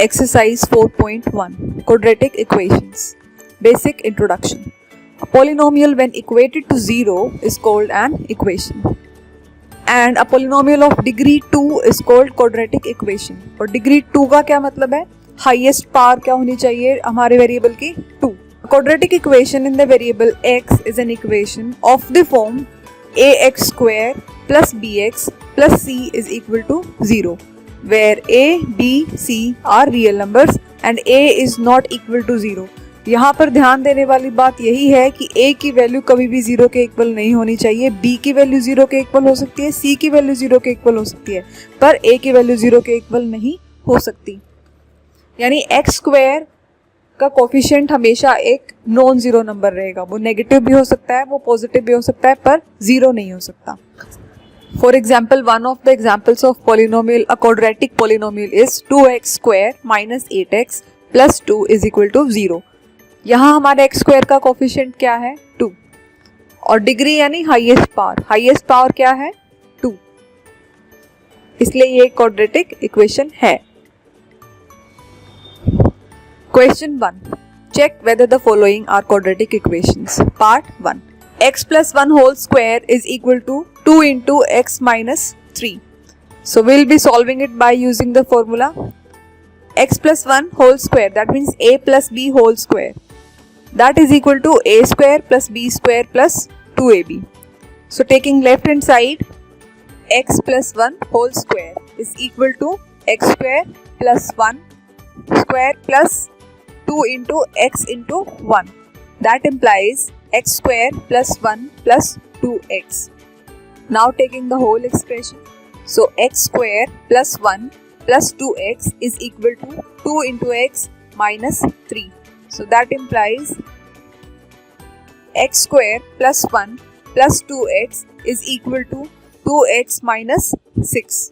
Exercise 4.1 Quadratic Equations. Basic Introduction. A polynomial when equated to 0 is called an equation. And a polynomial of degree 2 is called quadratic equation. और degree 2 का क्या मतलब है? Highest power क्या होनी चाहिए हमारे variable की? 2. A quadratic equation in the variable x is an equation of the form ax square plus bx plus c is equal to 0. Where a, b, c are real numbers and a is not equal to 0. यहाँ पर ध्यान देने वाली बात यही है कि a की वैल्यू कभी भी 0 के इक्वल नहीं होनी चाहिए, b की वैल्यू 0 के इक्वल हो सकती है, c की वैल्यू 0 के इक्वल हो सकती है, पर a की वैल्यू 0 के इक्वल नहीं हो सकती. यानी x स्क्वायर का कोफिशिएंट हमेशा एक नॉन जीरो नंबर रहेगा. वो नेगेटिव भी हो सकता है, वो पॉजिटिव भी हो सकता है, पर जीरो नहीं हो सकता. For example, one of the examples of polynomial, a quadratic polynomial is 2x square minus 8x plus 2 is equal to 0. यहाँ हमारे x square का कोफिशिएंट क्या है? 2. और डिग्री यानी हाईएस्ट पावर क्या है? 2. इसलिए ये क्वाड्रेटिक इक्वेशन है. Question 1. Check whether the following are quadratic equations. Part 1. X plus 1 whole square is equal to 2 into x minus 3. So we'll be solving it by using the formula x plus 1 whole square, that means a plus b whole square, that is equal to a square plus b square plus 2ab. So taking left hand side, x plus 1 whole square is equal to x square plus 1 square plus 2 into x into 1. That implies x square plus 1 plus 2x. Now taking the whole expression, so x square plus 1 plus 2x is equal to 2 into x minus 3. So that implies x square plus 1 plus 2x is equal to 2x minus 6.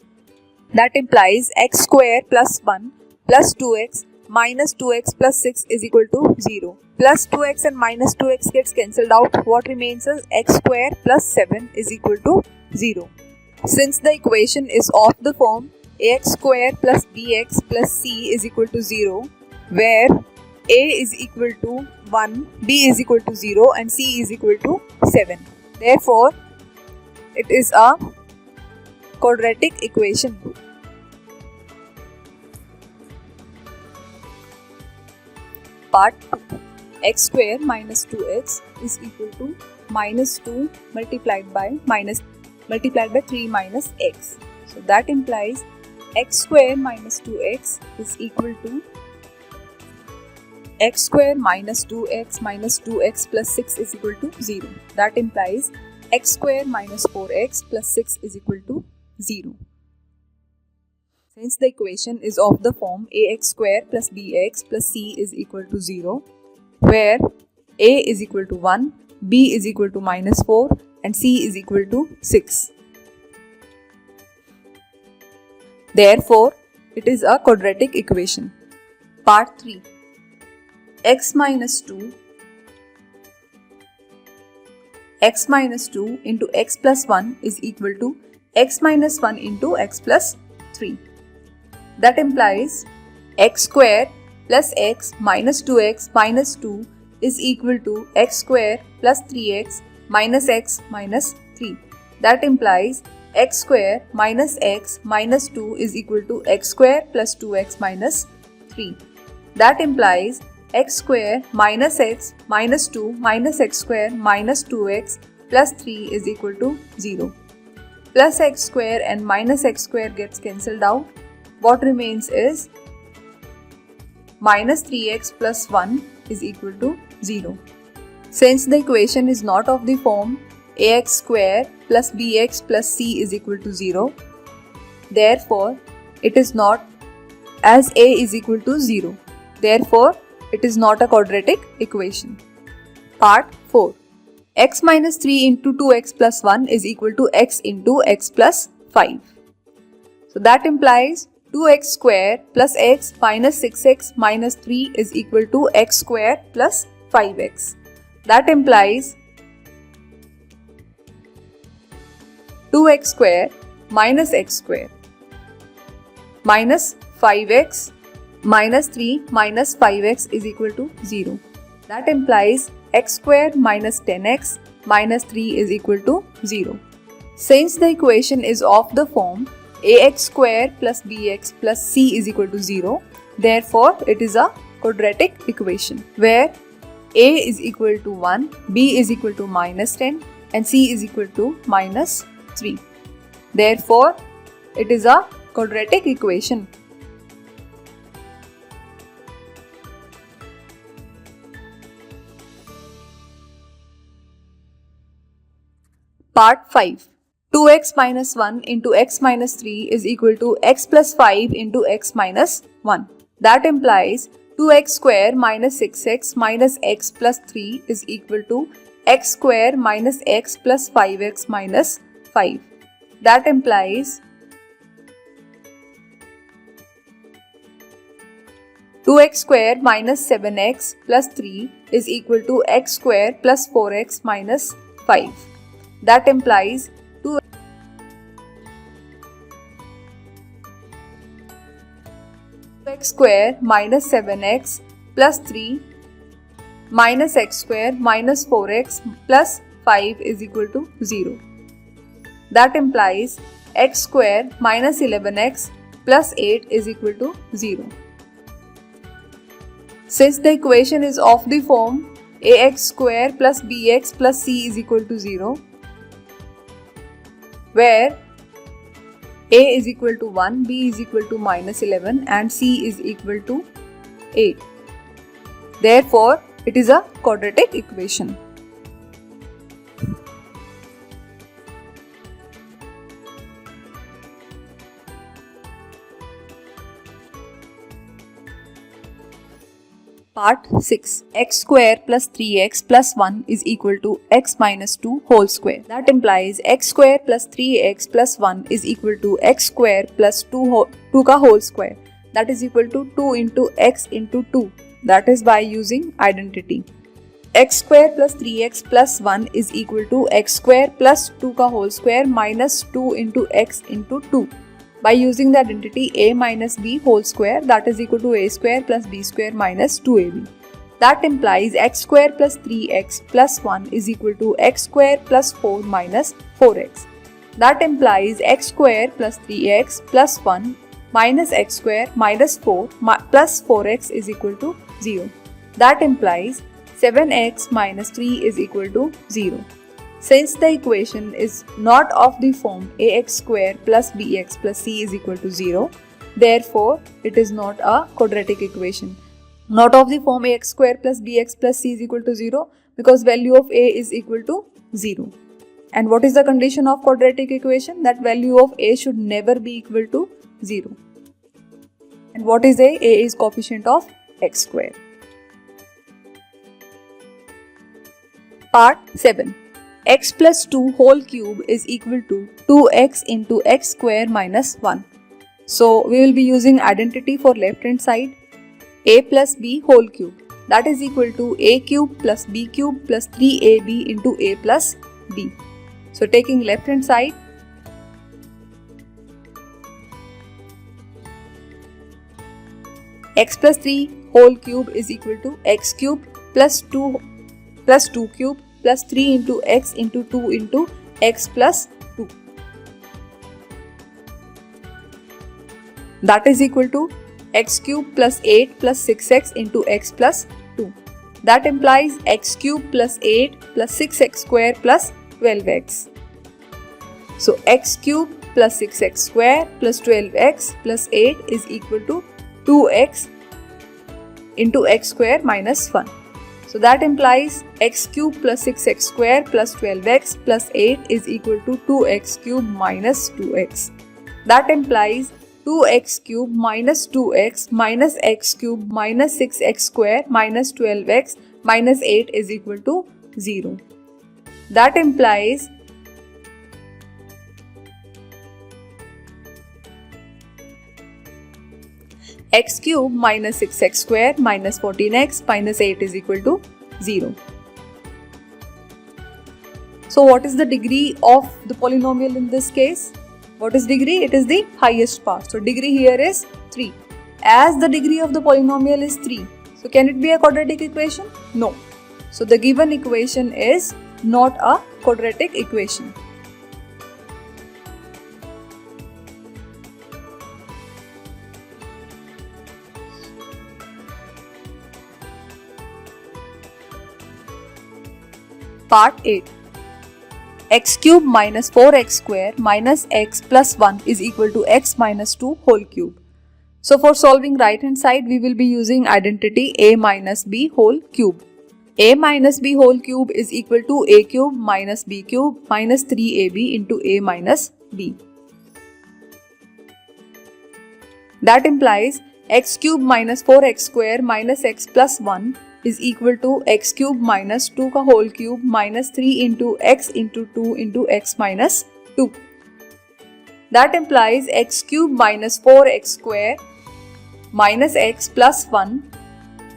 That implies x square plus 1 plus 2x minus 2x plus 6 is equal to 0. Plus 2x and minus 2x gets cancelled out. What remains is x square plus 7 is equal to 0. Since the equation is of the form ax square plus bx plus c is equal to 0, where a is equal to 1, b is equal to 0 and c is equal to 7. Therefore, it is a quadratic equation. Part 2. X square minus 2x is equal to minus 2 multiplied by 3 minus x. So that implies x square minus 2x is equal to x square minus 2x minus 2x plus 6 is equal to 0. That implies x square minus 4x plus 6 is equal to 0. Since the equation is of the form ax square plus bx plus c is equal to 0, where a is equal to 1, b is equal to minus 4 and c is equal to 6. Therefore, it is a quadratic equation. Part 3. X minus 2 into x plus 1 is equal to x minus 1 into x plus 3. That implies x square plus x minus 2x minus 2 is equal to x square plus 3x minus x minus 3. That implies x square minus x minus 2 is equal to x square plus 2x minus 3. That implies x square minus x minus 2 minus x square minus 2x plus 3 is equal to 0. Plus x square and minus x square gets cancelled out. What remains is minus 3x plus 1 is equal to 0. Since the equation is not of the form ax square plus bx plus c is equal to 0, therefore it is not, as a is equal to 0. Therefore, it is not a quadratic equation. Part 4. X minus 3 into 2x plus 1 is equal to x into x plus 5. So that implies 2x square plus x minus 6x minus 3 is equal to x square plus 5x. That implies 2x square minus x square minus 5x minus 3 minus 5x is equal to 0. That implies x square minus 10x minus 3 is equal to 0. Since the equation is of the form ax square plus bx plus c is equal to 0, therefore it is a quadratic equation where a is equal to 1, b is equal to minus 10 and c is equal to minus 3. Therefore, it is a quadratic equation. Part 5. 2x minus 1 into x minus 3 is equal to x plus 5 into x minus 1. That implies 2x square minus 6x minus x plus 3 is equal to x square minus x plus 5x minus 5. That implies 2x square minus 7x plus 3 is equal to x square plus 4x minus 5. That implies 2x square minus 7x plus 3 minus x square minus 4x plus 5 is equal to 0. That implies x square minus 11x plus 8 is equal to 0. Since the equation is of the form ax square plus bx plus c is equal to 0, where a is equal to 1, b is equal to minus 11 and c is equal to 8. Therefore, it is a quadratic equation. Part 6. X square plus 3x plus 1 is equal to x minus 2 whole square. That implies x square plus 3x plus 1 is equal to x square plus 2 ka whole square. That is equal to 2 into x into 2. That is by using identity. X square plus 3x plus 1 is equal to x square plus 2 ka whole square minus 2 into x into 2. By using the identity a minus b whole square, that is equal to a square plus b square minus 2ab. That implies x square plus 3x plus 1 is equal to x square plus 4 minus 4x. That implies x square plus 3x plus 1 minus x square minus 4 plus 4x is equal to 0. That implies 7x minus 3 is equal to 0. Since the equation is not of the form ax square plus bx plus c is equal to 0, therefore it is not a quadratic equation. Not of the form ax square plus bx plus c is equal to 0 because value of a is equal to 0. And what is the condition of quadratic equation? That value of a should never be equal to 0. And what is a? A is coefficient of x square. Part 7. X plus 2 whole cube is equal to 2x into x square minus 1. So, we will be using identity for left hand side. A plus b whole cube, that is equal to a cube plus b cube plus 3ab into a plus b. So, taking left hand side, x plus 3 whole cube is equal to x cube plus 2 cube plus 3 into x into 2 into x plus 2. That is equal to x cube plus 8 plus 6x into x plus 2. That implies x cube plus 8 plus 6x square plus 12x. So x cube plus 6x square plus 12x plus 8 is equal to 2x into x square minus 1. So that implies x cube plus 6x square plus 12x plus 8 is equal to 2x cube minus 2x. That implies 2x cube minus 2x minus x cube minus 6x square minus 12x minus 8 is equal to 0. That implies x cube minus 6x square minus 14x minus 8 is equal to 0. So what is the degree of the polynomial in this case? What is degree? It is the highest part. So degree here is 3. As the degree of the polynomial is 3, so can it be a quadratic equation? No. So the given equation is not a quadratic equation. Part 8. X cube minus 4x square minus x plus 1 is equal to x minus 2 whole cube. So for solving right hand side, we will be using identity a minus b whole cube. A minus b whole cube is equal to a cube minus b cube minus 3ab into a minus b. That implies x cube minus 4x square minus x plus 1 is equal to x cube minus 2 का whole cube minus 3 into x into 2 into x minus 2. That implies x cube minus 4x square minus x plus 1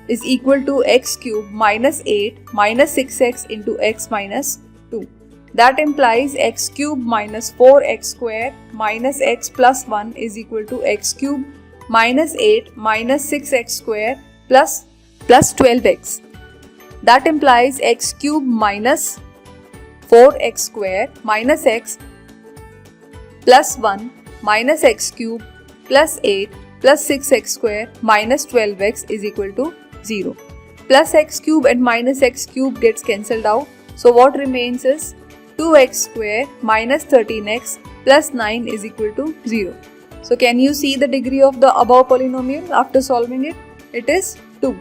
is equal to x cube minus 8 minus 6x into x minus 2. That implies x cube minus 4x square minus x plus 1 is equal to x cube minus 8 minus 6x square plus 12x. That implies x cube minus 4x square minus x plus 1 minus x cube plus 8 plus 6x square minus 12x is equal to 0. Plus x cube and minus x cube gets cancelled out. So what remains is 2x square minus 13x plus 9 is equal to 0. So can you see the degree of the above polynomial after solving it? It is 2.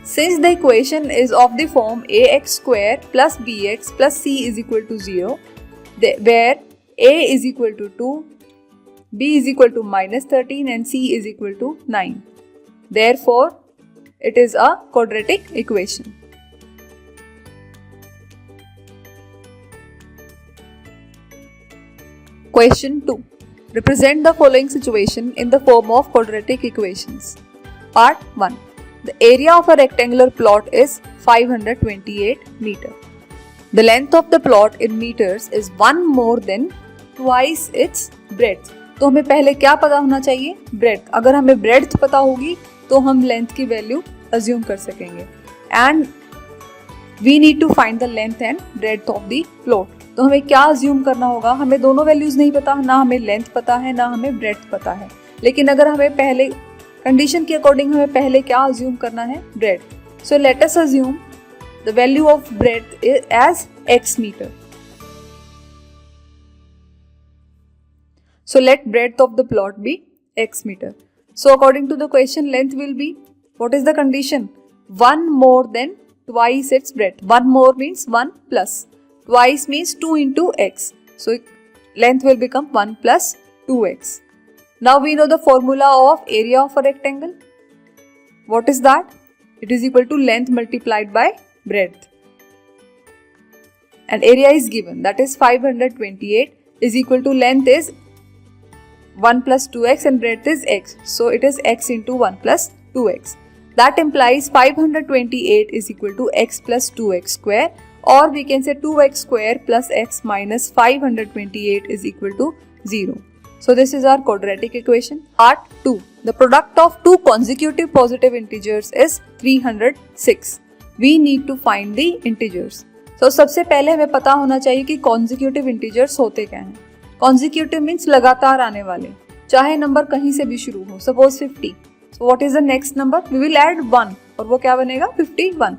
Since the equation is of the form ax square plus bx plus c is equal to 0, where a is equal to 2, b is equal to minus 13 and c is equal to 9. Therefore, it is a quadratic equation. Question 2. Represent the following situation in the form of quadratic equations. Part 1. The area of a rectangular plot is 528 meter. The length of the plot in meters is 1 more than twice its breadth. तो हमें पहले क्या पता होना चाहिए? breadth. अगर हमें breadth पता होगी तो हम length की value assume कर सकेंगे. And we need to find the length and breadth of the plot. तो हमें क्या assume करना होगा? हमें दोनों values नहीं पता, ना हमें length पता है, ना हमें breadth पता है. लेकिन अगर हमें पहले कंडीशन के अकॉर्डिंग हमें पहले क्या अज्यूम करना है? breadth. So let us assume the value of breadth as x meter. So let breadth of the plot be x meter. So according to the question, length will be, what is the condition? 1 more than twice its breadth. 1 more means 1 plus. Twice means 2 into x. So length will become 1 plus 2x. Now we know the formula of area of a rectangle. What is that? It is equal to length multiplied by breadth. And area is given, that is 528 is equal to length is 1 plus 2x and breadth is x. So it is x into 1 plus 2x. That implies 528 is equal to x plus 2x square, or we can say 2x square plus x minus 528 is equal to 0. So this is our quadratic equation. Part 2. The product of two consecutive positive integers is 306. We need to find the integers. So सबसे पहले हमें पता होना चाहिए कि consecutive integers होते क्या हैं. Consecutive means लगातार आने वाले, चाहे नंबर कहीं से भी शुरू हो. Suppose 50. So what is the next number? We will add 1 और वो क्या बनेगा? 51.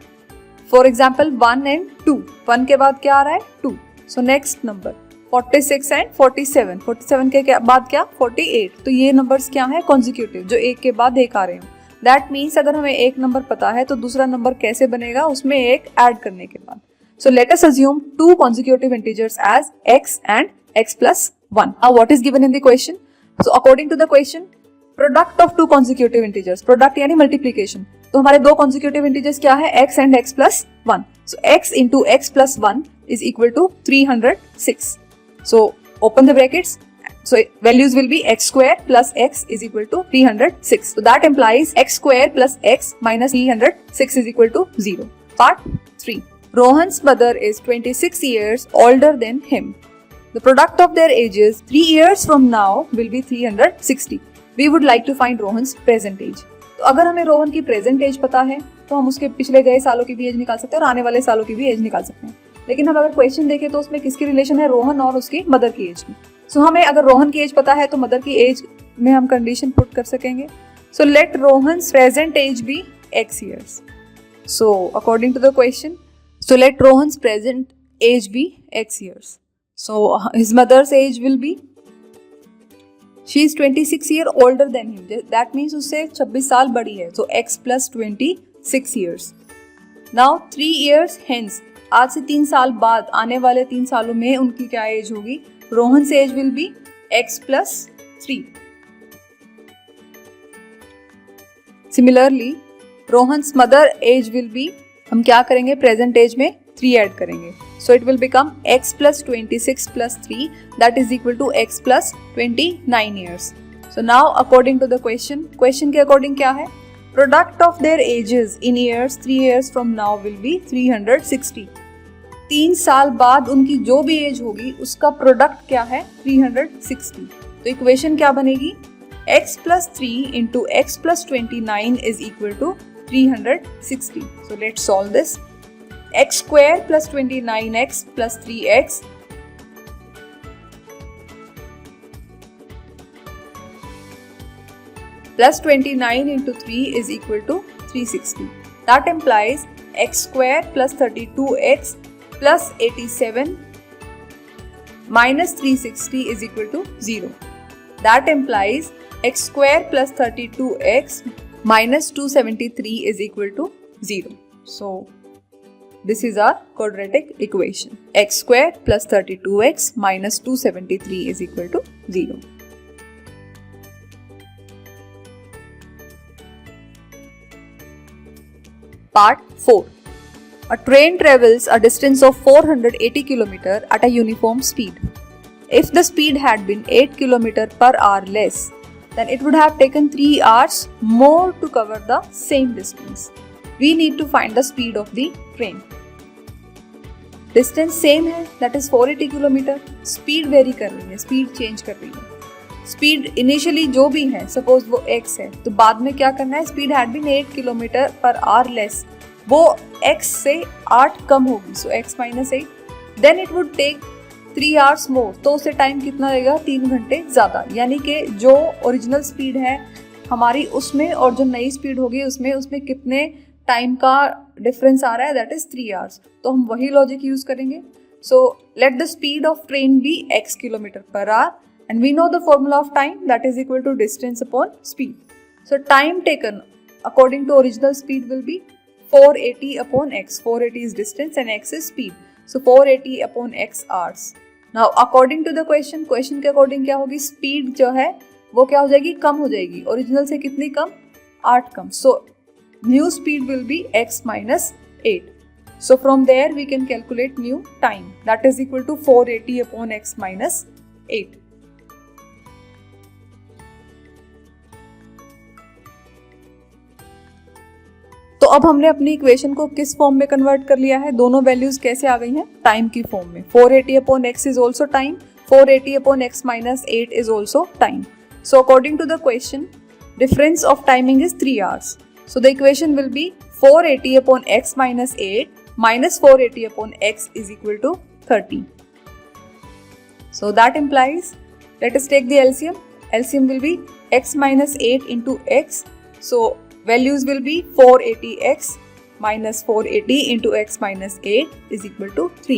For example 1 and 2. 1 के बाद क्या आ रहा है? 2. So next number 46 and 47. 47 के बाद क्या? 48. तो ये नंबर्स क्या हैं? कॉन्जिक्यूटिव, जो एक के बाद एक आ रहे हैं. दैट मीन्स अगर हमें एक नंबर पता है तो दूसरा नंबर कैसे बनेगा? उसमें एक ऐड करने के बाद. So let us assume two consecutive integers as x and x plus 1. Now what is given in the question? So according to the question, product of to consecutive integers, product यानी multiplication. तो हमारे दो consecutive integers क्या है? x and x plus 1. So x into x plus 1 is equal to 306. So open the brackets. So values will be x square plus x is equal to 306. So that implies x square plus x minus 306 is equal to 0. Part 3. Rohan's mother is 26 years older than him. The product of their ages 3 years from now will be 360. We would like to find Rohan's present age. तो अगर हमें रोहन की present as पता है तो हम उसके पिछले गए सालों की भी एज निकाल सकते हैं और आने वाले सालों की भी एज निकाल सकते हैं। लेकिन हम अगर क्वेश्चन देखें तो उसमें किसकी रिलेशन है, रोहन और उसकी मदर की एज की। सो हमें अगर रोहन की एज पता है तो मदर की एज में हम कंडीशन पुट कर सकेंगे। So let Rohan's present age be x years. So according to the question, so let Rohan's present age be x years. So his mother's age will be, she is 26 year older than him. That means उससे 26 साल बड़ी है. So x plus 26 years. Now 3 years hence, आज से 3 साल बाद, आने वाले 3 सालों में उनकी क्या एज होगी? Rohan's age will be x plus 3. Similarly, Rohan's mother age will be, हम क्या करेंगे? प्रेजेंट एज में 3 ऐड करेंगे. So it will become x plus 26 plus 3, that is equal to x plus 29 years. So now according to the question के according क्या है? Product of their ages in years 3 years from now will be 360. 3 साल बाद उनकी जो भी as होगी उसका प्रोडक्ट क्या है? 360. तो इक्वेशन क्या बनेगी? x plus 3 into x plus 29 is equal to 360. So let's solve this. X square plus 29x plus 3x plus 29 into 3 is equal to 360. That implies x square plus 32x plus 87 minus 360 is equal to 0. That implies x square plus 32x minus 273 is equal to 0. So this is our quadratic equation. X square plus 32x minus 273 is equal to 0. Part 4. A train travels a distance of 480 km at a uniform speed. If the speed had been 8 km per hour less, then it would have taken 3 hours more to cover the same distance. We need to find the speed of the train. Distance same है, that is 480 km. Speed vary कर रही है, speed change कर रही है. Speed initially जो भी है, suppose वो x है, तो बाद में क्या करना है? Speed had been 8 km per hour less. वो x से 8 कम होगी, so x minus 8. Then it would take 3 hours more. तो उससे टाइम कितना लगेगा? 3 घंटे ज़्यादा. यानी कि जो ओरिजिनल स्पीड है हमारी उसमें और जो नई स्पीड होगी उसमें कितने टाइम का डिफरेंस आ रहा है? That is 3 hours. तो हम वही लॉजिक यूज़ करेंगे. So let the speed of train be x kilometre per hour and we know the formula of time, that is equal to distance upon speed. So time taken according to original speed will be 480 upon x. 480 is distance and x is speed. So 480 upon x hours. Now according to the question के according क्या होगी? Speed जो है वो क्या हो जाएगी? कम हो जाएगी. ओरिजिनल से कितनी कम? 8 कम. So new speed will be x minus 8. So from there we can calculate new time. That is equal to 480 upon x minus 8. तो अब हमने अपनी इक्वेशन को किस फॉर्म में कन्वर्ट कर लिया है? दोनों वैल्यूज कैसे आ गई हैं? टाइम की फॉर्म में. 480 upon x is also time. 480 upon x minus 8 is also time. So according to the question, difference of timing is 3 hours. So the equation will be 480 upon x minus 8 minus 480 upon x is equal to 30. So that implies, let us take the LCM. LCM will be x minus 8 into x. So values will be 480x minus 480 into x minus 8 is equal to 3.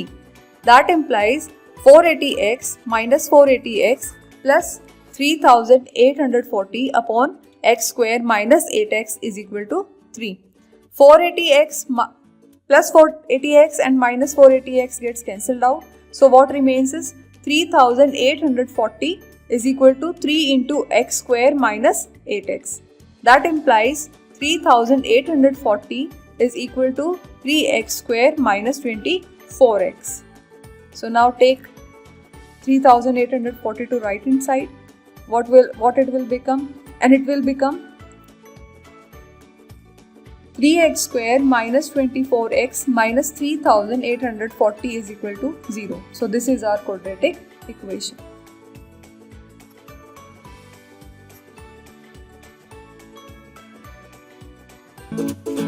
That implies 480x minus 480x plus 3840 upon x square minus 8x is equal to 3. 480x plus 480x and minus 480x gets cancelled out. So what remains is 3840 is equal to 3 into x square minus 8x. That implies 3840 is equal to 3x square minus 24x. So now take 3840 to right hand side. What it will become? And it will become 3x square minus 24x minus 3840 is equal to 0. So this is our quadratic equation. you.